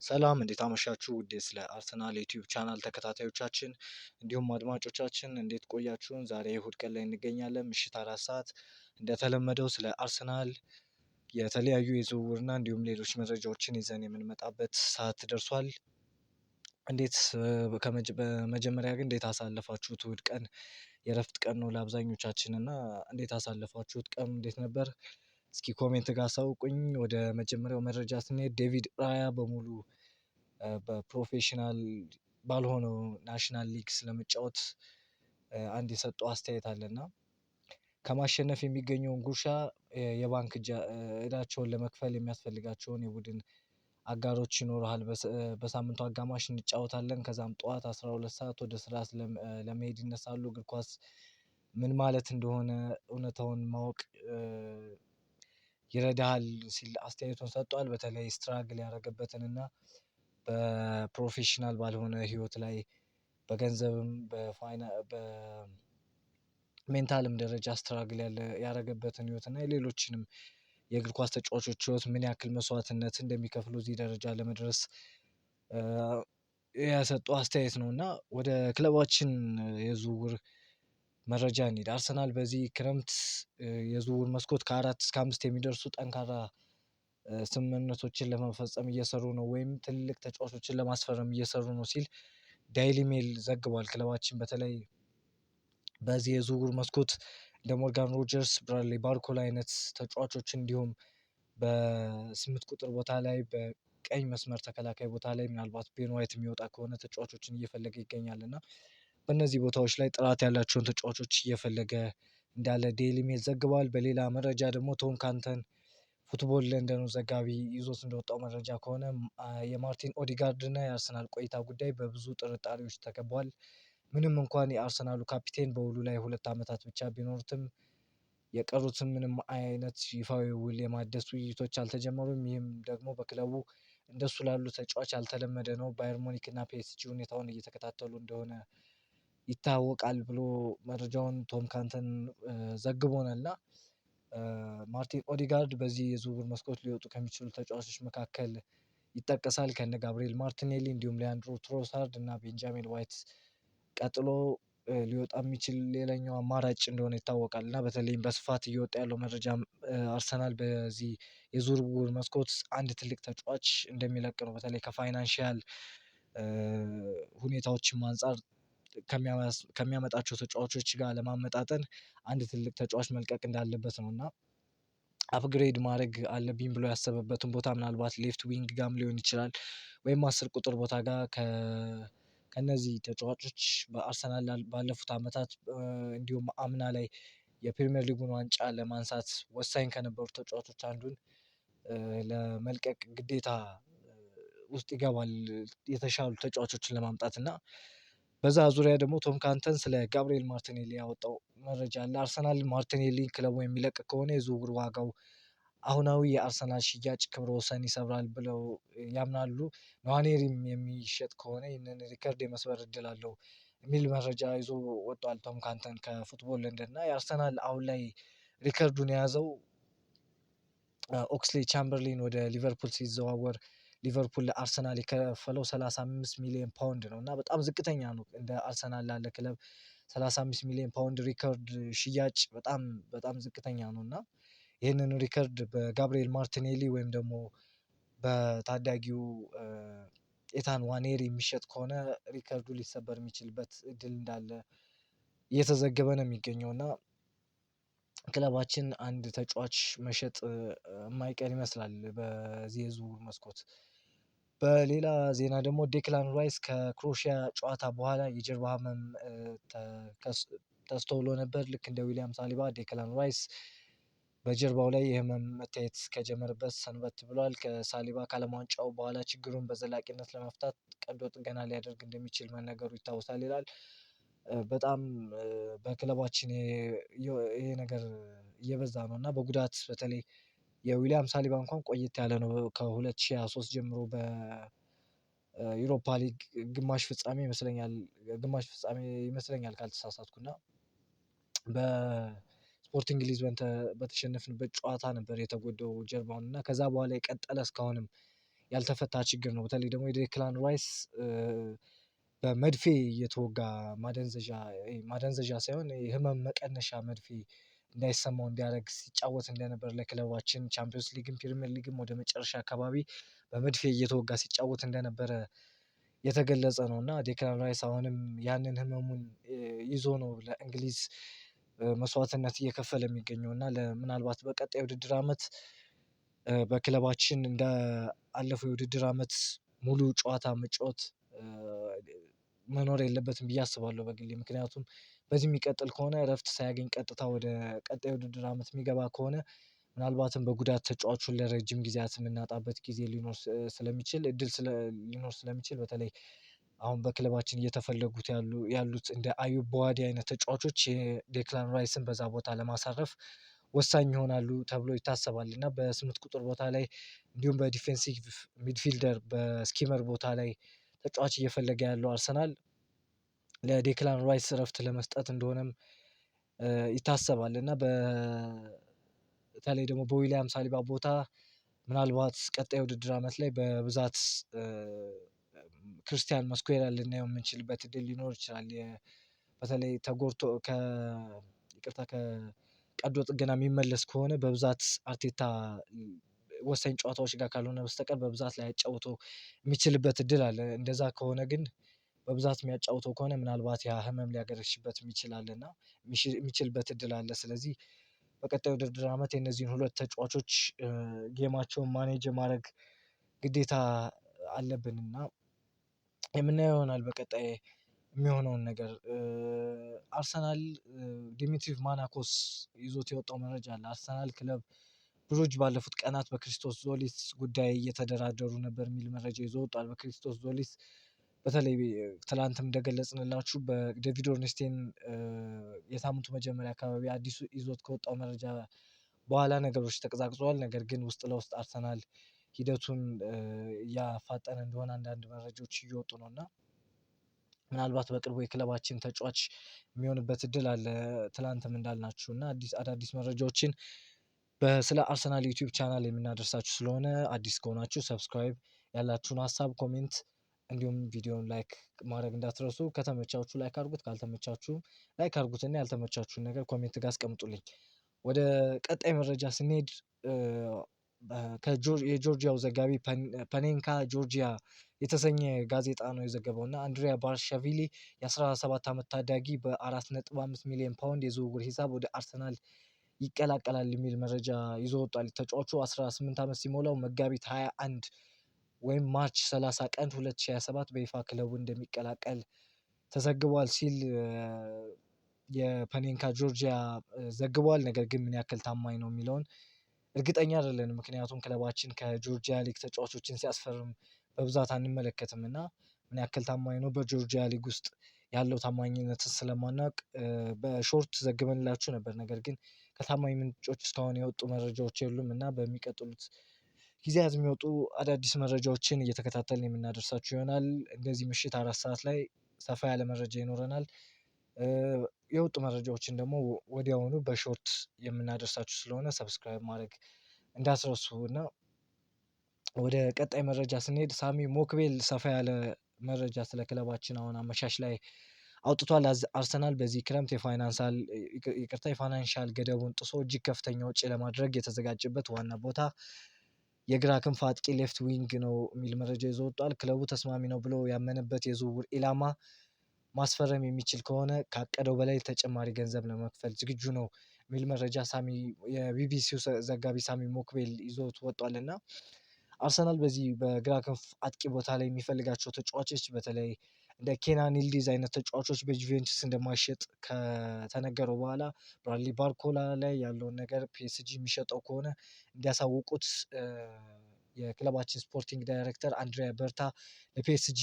ሰላም እንዴት አመሻችሁ ውድ ስለ አርሰናል ዩቲዩብ ቻናል ተከታታዮቻችን እንዲሁም አድማጮቻችን እንዴት ቆያችሁን? ዛሬ እሁድ ቀን ላይ እንገኛለን። ምሽት 4 ሰዓት እንደተለመደው ስለ አርሰናል የተለያዩ የዝውውርና እንዲሁም ሌሎች መረጃዎችን ይዘን የምንመጣበት ሰዓት ደርሷል። እንዴት በመጀመሪያ ግን እንዴት አሳለፋችሁት? እሁድ ቀን የእረፍት ቀን ነው ለአብዛኞቻችን እና እንዴት አሳለፋችሁት? ቀኑ እንዴት ነበር? እስኪ ኮሜንት ጋር አሳውቁኝ። ወደ መጀመሪያው መረጃ ስንሄድ ዴቪድ ራያ በሙሉ በፕሮፌሽናል ባልሆነው ናሽናል ሊግ ስለመጫወት አንድ የሰጠው አስተያየት አለና ከማሸነፍ የሚገኘውን ጉርሻ የባንክ እዳቸውን ለመክፈል የሚያስፈልጋቸውን የቡድን አጋሮች ይኖርሃል። በሳምንቱ አጋማሽ እንጫወታለን። ከዛም ጠዋት 12 ሰዓት ወደ ስራ ለመሄድ ይነሳሉ። እግር ኳስ ምን ማለት እንደሆነ እውነታውን ማወቅ ይረዳሃል ሲል አስተያየቱን ሰጥቷል። በተለይ ስትራግል ያደረገበትን እና በፕሮፌሽናል ባልሆነ ህይወት ላይ በገንዘብም በሜንታልም ደረጃ ስትራግል ያደረገበትን ህይወት እና የሌሎችንም የእግር ኳስ ተጫዋቾች ህይወት ምን ያክል መስዋዕትነት እንደሚከፍሉ እዚህ ደረጃ ለመድረስ የሰጠው አስተያየት ነው። እና ወደ ክለባችን የዝውውር መረጃ እንሂድ። አርሰናል በዚህ ክረምት የዝውውር መስኮት ከ4 እስከ 5 የሚደርሱ ጠንካራ ስምምነቶችን ለመፈጸም እየሰሩ ነው ወይም ትልልቅ ተጫዋቾችን ለማስፈረም እየሰሩ ነው ሲል ዳይሊ ሜል ዘግቧል። ክለባችን በተለይ በዚህ የዝውውር መስኮት እንደ ሞርጋን ሮጀርስ፣ ብራድሊ ባርኮላ አይነት ተጫዋቾች እንዲሁም በ8 ቁጥር ቦታ ላይ በቀኝ መስመር ተከላካይ ቦታ ላይ ምናልባት ቤን ዋይት የሚወጣ ከሆነ ተጫዋቾችን እየፈለገ ይገኛል እና በእነዚህ ቦታዎች ላይ ጥራት ያላቸውን ተጫዋቾች እየፈለገ እንዳለ ዴይሊ ሜል ዘግቧል። በሌላ መረጃ ደግሞ ቶም ካንተን ፉትቦል ለንደኑ ዘጋቢ ይዞት እንደወጣው መረጃ ከሆነ የማርቲን ኦዲጋርድ እና የአርሰናል ቆይታ ጉዳይ በብዙ ጥርጣሬዎች ተከቧል። ምንም እንኳን የአርሰናሉ ካፒቴን በውሉ ላይ 2 ዓመታት ብቻ ቢኖሩትም የቀሩትም ምንም አይነት ይፋዊ ውል የማደስ ውይይቶች አልተጀመሩም። ይህም ደግሞ በክለቡ እንደሱ ላሉ ተጫዋች ያልተለመደ ነው። ባየር ሙኒክ እና ፒኤስጂ ሁኔታውን እየተከታተሉ እንደሆነ ይታወቃል ብሎ መረጃውን ቶም ካንተን ዘግቦናል። እና ማርቲን ኦዲጋርድ በዚህ የዝውውር መስኮት ሊወጡ ከሚችሉ ተጫዋቾች መካከል ይጠቀሳል። ከነ ጋብሪኤል ማርቲኔሊ እንዲሁም ሊያንድሮ ትሮሳርድ እና ቤንጃሚን ዋይት ቀጥሎ ሊወጣ የሚችል ሌላኛው አማራጭ እንደሆነ ይታወቃል። እና በተለይም በስፋት እየወጣ ያለው መረጃ አርሰናል በዚህ የዝውውር መስኮት አንድ ትልቅ ተጫዋች እንደሚለቅ ነው። በተለይ ከፋይናንሻል ሁኔታዎችም አንፃር ከሚያመጣቸው ተጫዋቾች ጋር ለማመጣጠን አንድ ትልቅ ተጫዋች መልቀቅ እንዳለበት ነው። እና አፕግሬድ ማድረግ አለብኝ ብሎ ያሰበበትን ቦታ ምናልባት ሌፍት ዊንግ ጋም ሊሆን ይችላል ወይም 10 ቁጥር ቦታ ጋር ከነዚህ ተጫዋቾች በአርሰናል ባለፉት አመታት እንዲሁም አምና ላይ የፕሪሚየር ሊጉን ዋንጫ ለማንሳት ወሳኝ ከነበሩ ተጫዋቾች አንዱን ለመልቀቅ ግዴታ ውስጥ ይገባል። የተሻሉ ተጫዋቾችን ለማምጣት እና በዛ ዙሪያ ደግሞ ቶም ካንተን ስለ ጋብሪኤል ማርቲኔሊ ያወጣው መረጃ አለ። አርሰናል ማርቲኔሊ ክለቡ የሚለቅ ከሆነ የዝውውር ዋጋው አሁናዊ የአርሰናል ሽያጭ ክብረ ወሰን ይሰብራል ብለው ያምናሉ። ንዋኔሪም የሚሸጥ ከሆነ ይህንን ሪከርድ የመስበር እድል አለው የሚል መረጃ ይዞ ወጥቷል። ቶም ካንተን ከፉትቦል ለንደን እና የአርሰናል አሁን ላይ ሪከርዱን የያዘው ኦክስሌ ቻምበርሊን ወደ ሊቨርፑል ሲዘዋወር ሊቨርፑል ለአርሰናል የከፈለው 35 ሚሊዮን ፓውንድ ነው እና በጣም ዝቅተኛ ነው። እንደ አርሰናል ላለ ክለብ 35 ሚሊዮን ፓውንድ ሪከርድ ሽያጭ በጣም በጣም ዝቅተኛ ነው። እና ይህንን ሪከርድ በጋብሪኤል ማርቲኔሊ ወይም ደግሞ በታዳጊው ኤታን ዋኔሪ የሚሸጥ ከሆነ ሪከርዱ ሊሰበር የሚችልበት እድል እንዳለ እየተዘገበ ነው የሚገኘው። እና ክለባችን አንድ ተጫዋች መሸጥ የማይቀር ይመስላል በዚህ የዝውውር መስኮት። በሌላ ዜና ደግሞ ዴክላን ራይስ ከክሮሺያ ጨዋታ በኋላ የጀርባ ህመም ተስተውሎ ነበር። ልክ እንደ ዊሊያም ሳሊባ ዴክላን ራይስ በጀርባው ላይ የህመም መታየት ከጀመረበት ሰንበት ብሏል። ከሳሊባ ከዓለም ዋንጫው በኋላ ችግሩን በዘላቂነት ለመፍታት ቀዶ ጥገና ሊያደርግ እንደሚችል መነገሩ ይታወሳል ይላል። በጣም በክለባችን ይሄ ነገር እየበዛ ነው እና በጉዳት በተለይ የዊሊያም ሳሊባ እንኳን ቆየት ያለ ነው። ከ2023 ጀምሮ በዩሮፓ ሊግ ግማሽ ፍጻሜ ይመስለኛል ካልተሳሳትኩና በስፖርቲንግ ሊዝበን በተሸነፍንበት ጨዋታ ነበር የተጎዳው ጀርባውን እና ከዛ በኋላ የቀጠለ እስካሁንም ያልተፈታ ችግር ነው። በተለይ ደግሞ የዴክላን ራይስ በመድፌ እየተወጋ ማደንዘዣ ሳይሆን የህመም መቀነሻ መድፌ እንዳይሰማው እንዲያደርግ ሲጫወት እንደነበር ለክለባችን ቻምፒዮንስ ሊግም ፕሪሚየር ሊግም ወደ መጨረሻ አካባቢ በመድፌ እየተወጋ ሲጫወት እንደነበረ የተገለጸ ነው እና ዴክላን ራይስ አሁንም ያንን ህመሙን ይዞ ነው ለእንግሊዝ መስዋዕትነት እየከፈለ የሚገኘው እና ምናልባት በቀጣይ ውድድር ዓመት በክለባችን እንደ አለፈው የውድድር ዓመት ሙሉ ጨዋታ መጫወት መኖር የለበትም ብዬ አስባለሁ በግሌ። ምክንያቱም በዚህ የሚቀጥል ከሆነ እረፍት ሳያገኝ ቀጥታ ወደ ቀጣይ ውድድር ዓመት የሚገባ ከሆነ ምናልባትም በጉዳት ተጫዋቹን ለረጅም ጊዜያት የምናጣበት ጊዜ ሊኖር ስለሚችል በተለይ አሁን በክለባችን እየተፈለጉት ያሉት እንደ አዩብ በዋዲ አይነት ተጫዋቾች የዴክላን ራይስን በዛ ቦታ ለማሳረፍ ወሳኝ ይሆናሉ ተብሎ ይታሰባል እና በስምንት ቁጥር ቦታ ላይ እንዲሁም በዲፌንሲቭ ሚድፊልደር በስኪመር ቦታ ላይ ተጫዋች እየፈለገ ያለው አርሰናል ለዴክላን ራይስ እረፍት ለመስጠት እንደሆነም ይታሰባል እና በተለይ ደግሞ በዊሊያም ሳሊባ ቦታ ምናልባት ቀጣይ ውድድር ዓመት ላይ በብዛት ክርስቲያን መስኩዌራ ልናየው የምንችልበት እድል ሊኖር ይችላል። በተለይ ተጎድቶ ከቀዶ ጥገና የሚመለስ ከሆነ በብዛት አርቴታ ወሳኝ ጨዋታዎች ጋር ካልሆነ በስተቀር በብዛት ላያጫውተው የሚችልበት እድል አለ። እንደዛ ከሆነ ግን በብዛት የሚያጫውተው ከሆነ ምናልባት ያ ህመም ሊያገረሽበት የሚችልበት እድል አለ። ስለዚህ በቀጣይ ውድድር ዓመት የእነዚህን ሁለት ተጫዋቾች ጌማቸውን ማኔጅ ማድረግ ግዴታ አለብን እና የምናየው ይሆናል በቀጣይ የሚሆነውን ነገር። አርሰናል ዲሚትሪ ማናኮስ ይዞት የወጣው መረጃ አለ። አርሰናል ክለብ ብሩጅ ባለፉት ቀናት በክሪስቶስ ዞሊስ ጉዳይ እየተደራደሩ ነበር የሚል መረጃ ይዞ ወጧል። በክሪስቶስ ዞሊስ በተለይ ትላንትም እንደገለጽንላችሁ በዴቪድ ኦርንስቴን የሳምንቱ መጀመሪያ አካባቢ አዲሱ ይዞት ከወጣው መረጃ በኋላ ነገሮች ተቀዛቅዘዋል። ነገር ግን ውስጥ ለውስጥ አርሰናል ሂደቱን እያፋጠነ እንደሆነ አንዳንድ መረጃዎች እየወጡ ነው እና ምናልባት በቅርቡ የክለባችን ተጫዋች የሚሆንበት እድል አለ። ትላንትም እንዳልናችሁ እና አዳዲስ መረጃዎችን ስለ አርሰናል ዩቲዩብ ቻናል የምናደርሳችሁ ስለሆነ አዲስ ከሆናችሁ ሰብስክራይብ፣ ያላችሁን ሀሳብ ኮሜንት፣ እንዲሁም ቪዲዮን ላይክ ማድረግ እንዳትረሱ። ከተመቻችሁ ላይክ አድርጉት፣ ካልተመቻችሁም ላይክ አድርጉትና ያልተመቻችሁን ነገር ኮሜንት ጋር አስቀምጡልኝ። ወደ ቀጣይ መረጃ ስንሄድ የጆርጂያው ዘጋቢ ፐኔንካ ጆርጂያ የተሰኘ ጋዜጣ ነው የዘገበው እና አንድሪያ ባርሻቪሊ የ17 ዓመት ታዳጊ በ4.5 ሚሊዮን ፓውንድ የዝውውር ሂሳብ ወደ አርሰናል ይቀላቀላል የሚል መረጃ ይዞ ወጧል። ተጫዋቹ 18 ዓመት ሲሞላው መጋቢት 21 ወይም ማርች 30 ቀን 2027 በይፋ ክለቡን እንደሚቀላቀል ተዘግቧል ሲል የፐኔንካ ጆርጂያ ዘግቧል። ነገር ግን ምን ያክል ታማኝ ነው የሚለውን እርግጠኛ አይደለንም። ምክንያቱም ክለባችን ከጆርጂያ ሊግ ተጫዋቾችን ሲያስፈርም በብዛት አንመለከትም እና ምን ያክል ታማኝ ነው በጆርጂያ ሊግ ውስጥ ያለው ታማኝነትን ስለማናውቅ በሾርት ዘግበንላችሁ ነበር። ነገር ግን ከታማኝ ምንጮች እስካሁን የወጡ መረጃዎች የሉም እና በሚቀጥሉት ጊዜያት የሚወጡ አዳዲስ መረጃዎችን እየተከታተልን የምናደርሳችሁ ይሆናል። እንደዚህ ምሽት 4 ሰዓት ላይ ሰፋ ያለ መረጃ ይኖረናል። የወጡ መረጃዎችን ደግሞ ወዲያውኑ በሾርት የምናደርሳችሁ ስለሆነ ሰብስክራይብ ማድረግ እንዳትረሱ እና ወደ ቀጣይ መረጃ ስንሄድ ሳሚ ሞክቤል ሰፋ ያለ መረጃ ስለ ክለባችን አሁን አመሻሽ ላይ አውጥቷል። አርሰናል በዚህ ክረምት የፋይናንሻል ገደቡን ጥሶ እጅግ ከፍተኛ ወጪ ለማድረግ የተዘጋጀበት ዋና ቦታ የግራ ክንፍ አጥቂ ሌፍት ዊንግ ነው የሚል መረጃ ይዞ ወጧል። ክለቡ ተስማሚ ነው ብሎ ያመነበት የዝውውር ኢላማ ማስፈረም የሚችል ከሆነ ካቀደው በላይ ተጨማሪ ገንዘብ ለመክፈል ዝግጁ ነው የሚል መረጃ የቢቢሲው ዘጋቢ ሳሚ ሞክቤል ይዞት ወጧል እና አርሰናል በዚህ በግራ ክንፍ አጥቂ ቦታ ላይ የሚፈልጋቸው ተጫዋቾች በተለይ እንደ ኬናን ይልዲዝ አይነት ተጫዋቾች በጁቬንቱስ እንደማይሸጥ ከተነገረው በኋላ ብራድሊ ባርኮላ ላይ ያለውን ነገር ፒኤስጂ የሚሸጠው ከሆነ እንዲያሳውቁት የክለባችን ስፖርቲንግ ዳይሬክተር አንድሪያ በርታ ለፒኤስጂ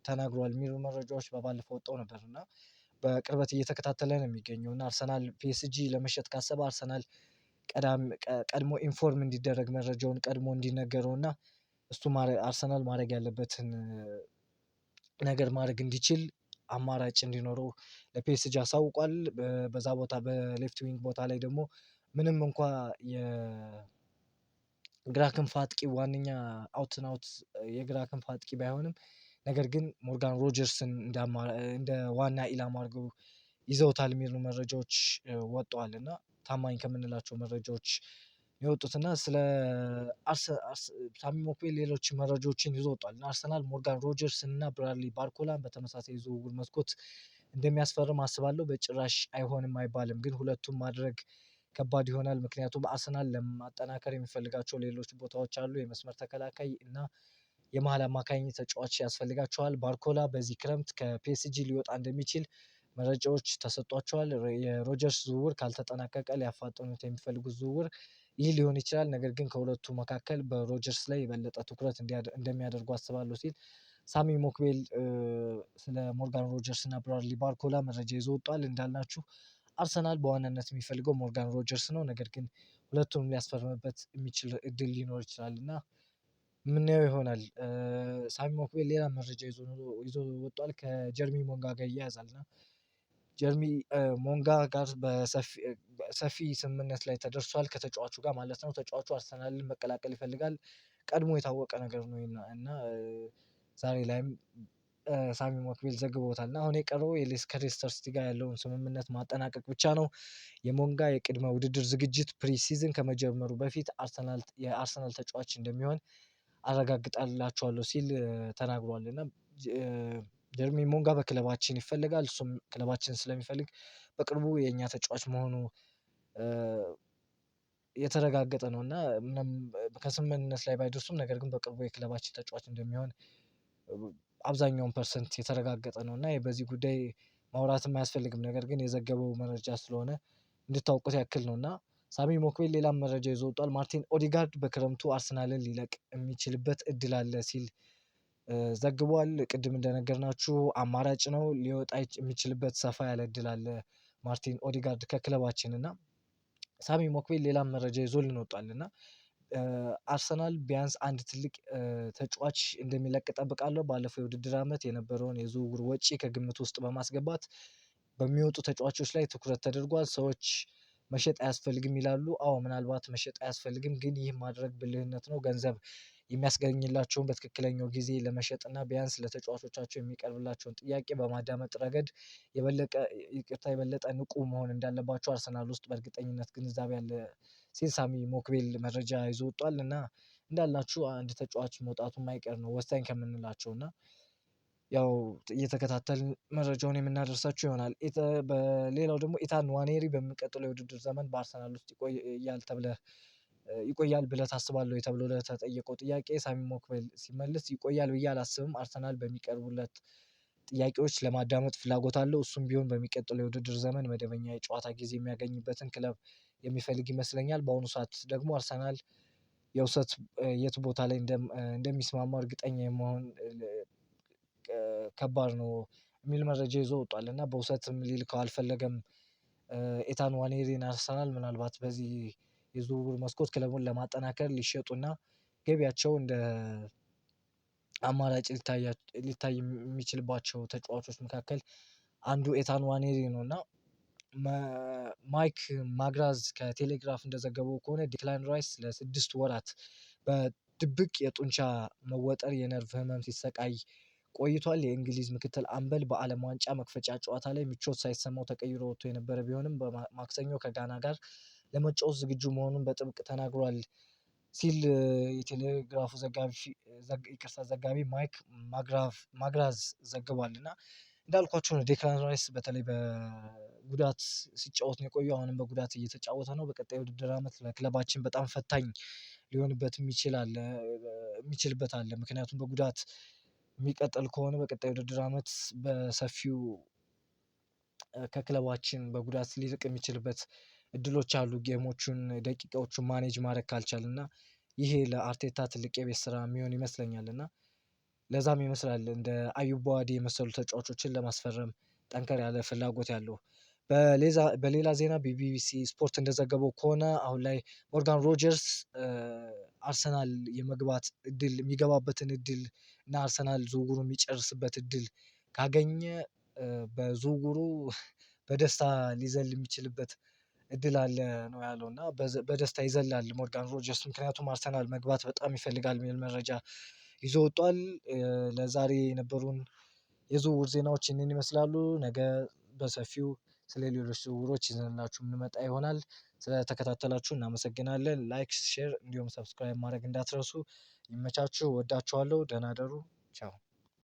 ተናግሯል የሚሉ መረጃዎች በባለፈው ወጣው ነበር እና በቅርበት እየተከታተለ ነው የሚገኘው እና አርሰናል ፒኤስጂ ለመሸጥ ካሰበ አርሰናል ቀድሞ ኢንፎርም እንዲደረግ መረጃውን ቀድሞ እንዲነገረው እና አርሰናል ማድረግ ያለበትን ነገር ማድረግ እንዲችል አማራጭ እንዲኖረው ለፒኤስጂ አሳውቋል። በዛ ቦታ በሌፍት ዊንግ ቦታ ላይ ደግሞ ምንም እንኳ ግራ ክንፍ አጥቂ ዋነኛ አውትን አውት የግራ ክንፍ አጥቂ ባይሆንም ነገር ግን ሞርጋን ሮጀርስን እንደ ዋና ኢላማ አድርገው ይዘውታል የሚሉ መረጃዎች ወጥተዋል እና ታማኝ ከምንላቸው መረጃዎች የወጡት እና ስለ ሳሚ ሞክቤል ሌሎች መረጃዎችን ይዞ ወጥቷል እና አርሰናል ሞርጋን ሮጀርስ እና ብራድሊ ባርኮላን በተመሳሳይ ዝውውር መስኮት እንደሚያስፈርም አስባለሁ። በጭራሽ አይሆንም አይባልም፣ ግን ሁለቱም ማድረግ ከባድ ይሆናል። ምክንያቱም አርሰናል ለማጠናከር የሚፈልጋቸው ሌሎች ቦታዎች አሉ። የመስመር ተከላካይ እና የመሀል አማካኝ ተጫዋች ያስፈልጋቸዋል። ባርኮላ በዚህ ክረምት ከፒኤስጂ ሊወጣ እንደሚችል መረጃዎች ተሰጧቸዋል። የሮጀርስ ዝውውር ካልተጠናቀቀ ሊያፋጥኑት የሚፈልጉት ዝውውር ይህ ሊሆን ይችላል። ነገር ግን ከሁለቱ መካከል በሮጀርስ ላይ የበለጠ ትኩረት እንደሚያደርጉ አስባለሁ ሲል ሳሚ ሞክቤል ስለ ሞርጋን ሮጀርስ እና ብራድሊ ባርኮላ መረጃ ይዞ ወጥቷል። እንዳልናችሁ አርሰናል በዋናነት የሚፈልገው ሞርጋን ሮጀርስ ነው። ነገር ግን ሁለቱንም ሊያስፈርምበት የሚችል እድል ሊኖር ይችላል እና ምናየው ይሆናል። ሳሚ ሞክቤል ሌላ መረጃ ይዞ ወጥቷል። ከጀርሚ ሞንጋ ጋር ይያያዛል እና ጀርሚ ሞንጋ ጋር በሰፊ ስምምነት ላይ ተደርሷል ከተጫዋቹ ጋር ማለት ነው። ተጫዋቹ አርሰናልን መቀላቀል ይፈልጋል። ቀድሞ የታወቀ ነገር ነው እና ዛሬ ላይም ሳሚ ሞክቤል ዘግቦታል እና አሁን የቀረው ከሌስተር ሲቲ ጋር ያለውን ስምምነት ማጠናቀቅ ብቻ ነው። የሞንጋ የቅድመ ውድድር ዝግጅት ፕሪሲዝን ከመጀመሩ በፊት የአርሰናል ተጫዋች እንደሚሆን አረጋግጣላችኋለሁ ሲል ተናግሯል እና ጀርሚ ሞንጋ በክለባችን ይፈልጋል። እሱም ክለባችን ስለሚፈልግ በቅርቡ የእኛ ተጫዋች መሆኑ የተረጋገጠ ነው እና ምንም ከስምምነት ላይ ባይደርሱም ነገር ግን በቅርቡ የክለባችን ተጫዋች እንደሚሆን አብዛኛውን ፐርሰንት የተረጋገጠ ነው እና በዚህ ጉዳይ ማውራትም አያስፈልግም። ነገር ግን የዘገበው መረጃ ስለሆነ እንድታውቁት ያክል ነው እና ሳሚ ሞክቤል ሌላም መረጃ ይዞ ወጥቷል። ማርቲን ኦዲጋርድ በክረምቱ አርሰናልን ሊለቅ የሚችልበት እድል አለ ሲል ዘግቧል። ቅድም እንደነገርናችሁ አማራጭ ነው፣ ሊወጣ የሚችልበት ሰፋ ያለ እድል አለ ማርቲን ኦዲጋርድ ከክለባችን እና ሳሚ ሞክቤል ሌላም መረጃ ይዞልን ወጥቷል እና አርሰናል ቢያንስ አንድ ትልቅ ተጫዋች እንደሚለቅ እጠብቃለሁ። ባለፈው የውድድር ዓመት የነበረውን የዝውውር ወጪ ከግምት ውስጥ በማስገባት በሚወጡ ተጫዋቾች ላይ ትኩረት ተደርጓል። ሰዎች መሸጥ አያስፈልግም ይላሉ። አዎ ምናልባት መሸጥ አያስፈልግም፣ ግን ይህ ማድረግ ብልህነት ነው። ገንዘብ የሚያስገኝላቸውን በትክክለኛው ጊዜ ለመሸጥ እና ቢያንስ ለተጫዋቾቻቸው የሚቀርብላቸውን ጥያቄ በማዳመጥ ረገድ የበለጠ ንቁ መሆን እንዳለባቸው አርሰናል ውስጥ በእርግጠኝነት ግንዛቤ አለ ሲል ሳሚ ሞክቤል መረጃ ይዞ ወጥቷል እና እንዳልናችሁ አንድ ተጫዋች መውጣቱ የማይቀር ነው ወሳኝ ከምንላቸው እና ያው እየተከታተልን መረጃውን የምናደርሳችሁ ይሆናል። በሌላው ደግሞ ኢታን ንዋኔሪ በሚቀጥለው የውድድር ዘመን በአርሰናል ውስጥ ይቆያል ብለህ ታስባለህ ወይ ተብሎ ለተጠየቀው ጥያቄ ሳሚ ሞክቤል ሲመልስ ይቆያል ብዬ አላስብም። አርሰናል በሚቀርቡለት ጥያቄዎች ለማዳመጥ ፍላጎት አለው። እሱም ቢሆን በሚቀጥለው የውድድር ዘመን መደበኛ የጨዋታ ጊዜ የሚያገኝበትን ክለብ የሚፈልግ ይመስለኛል። በአሁኑ ሰዓት ደግሞ አርሰናል የውሰት የት ቦታ ላይ እንደሚስማማ እርግጠኛ የመሆን ከባድ ነው የሚል መረጃ ይዞ ወጥቷል እና በውሰትም ሊልከው አልፈለገም። ኤታን ዋኔሪን አርሰናል ምናልባት በዚህ የዝውውር መስኮት ክለቡን ለማጠናከር ሊሸጡና ገቢያቸው እንደ አማራጭ ሊታይ የሚችልባቸው ተጫዋቾች መካከል አንዱ ኤታን ዋኔሪ ነው እና ማይክ ማግራዝ ከቴሌግራፍ እንደዘገበው ከሆነ ዲክላን ራይስ ለ6 ወራት በድብቅ የጡንቻ መወጠር የነርቭ ህመም ሲሰቃይ ቆይቷል። የእንግሊዝ ምክትል አምበል በዓለም ዋንጫ መክፈቻ ጨዋታ ላይ ምቾት ሳይሰማው ተቀይሮ ወጥቶ የነበረ ቢሆንም በማክሰኞ ከጋና ጋር ለመጫወት ዝግጁ መሆኑን በጥብቅ ተናግሯል ሲል የቴሌግራፉ ዘጋቢ ማይክ ማግራዝ ዘግቧል እና እንዳልኳቸው ነው ዴክላን ራይስ በተለይ በጉዳት ሲጫወት ነው የቆየው። አሁንም በጉዳት እየተጫወተ ነው። በቀጣይ ውድድር ዓመት ለክለባችን በጣም ፈታኝ ሊሆንበት የሚችልበት አለ። ምክንያቱም በጉዳት የሚቀጥል ከሆነ በቀጣይ ውድድር ዓመት በሰፊው ከክለባችን በጉዳት ሊርቅ የሚችልበት እድሎች አሉ። ጌሞቹን ደቂቃዎቹን ማኔጅ ማድረግ ካልቻለ እና ይሄ ለአርቴታ ትልቅ የቤት ስራ የሚሆን ይመስለኛል እና ለዛም ይመስላል እንደ አዩብ ቡዋዲ የመሰሉ ተጫዋቾችን ለማስፈረም ጠንከር ያለ ፍላጎት ያለው። በሌላ ዜና ቢቢሲ ስፖርት እንደዘገበው ከሆነ አሁን ላይ ሞርጋን ሮጀርስ አርሰናል የሚገባበትን እድል እና አርሰናል ዝውውሩ የሚጨርስበት እድል ካገኘ በዝውውሩ በደስታ ሊዘል የሚችልበት እድል አለ ነው ያለው እና በደስታ ይዘላል ሞርጋን ሮጀርስ ምክንያቱም አርሰናል መግባት በጣም ይፈልጋል የሚል መረጃ ይዞ ወጥቷል። ለዛሬ የነበሩን የዝውውር ዜናዎች እኒህን ይመስላሉ። ነገ በሰፊው ስለሌሎች ዝውውሮች ይዘንላችሁ የምንመጣ ይሆናል። ስለተከታተላችሁ እናመሰግናለን። ላይክ ሼር እንዲሁም ሰብስክራይብ ማድረግ እንዳትረሱ። ይመቻችሁ። እወዳችኋለሁ። ደህና ደሩ። ቻው